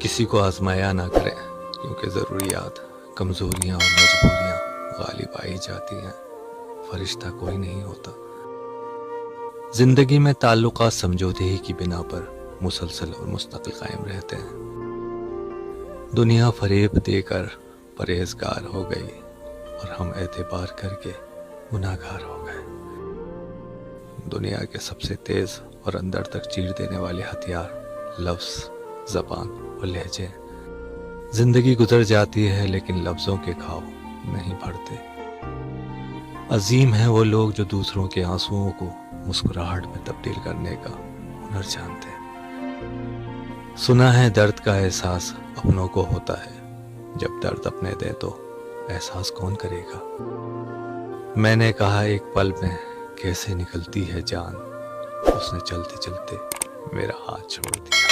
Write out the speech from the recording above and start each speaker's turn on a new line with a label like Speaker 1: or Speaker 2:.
Speaker 1: کسی کو آزمایا نہ کریں، کیونکہ ضروریات، کمزوریاں اور مجبوریاں غالب آئی جاتی ہیں، فرشتہ کوئی نہیں ہوتا۔ زندگی میں تعلقات سمجھوتے ہی کی بنا پر مسلسل اور مستقل قائم رہتے ہیں۔ دنیا فریب دے کر پرہیزگار ہو گئی اور ہم اعتبار کر کے گناہگار ہو گئے۔ دنیا کے سب سے تیز اور اندر تک چیر دینے والے ہتھیار لفظ، زبان اور لہجے ہیں۔ زندگی گزر جاتی ہے لیکن لفظوں کے گھاؤ نہیں بھرتے۔ عظیم ہیں وہ لوگ جو دوسروں کے آنسوؤں کو مسکراہٹ میں تبدیل کرنے کا ہنر جانتے ہیں۔ سنا ہے درد کا احساس اپنوں کو ہوتا ہے، جب درد اپنے دے تو احساس کون کرے گا۔ میں نے کہا ایک پل میں کیسے نکلتی ہے جان، اس نے چلتے چلتے میرا ہاتھ چھوڑ دیا۔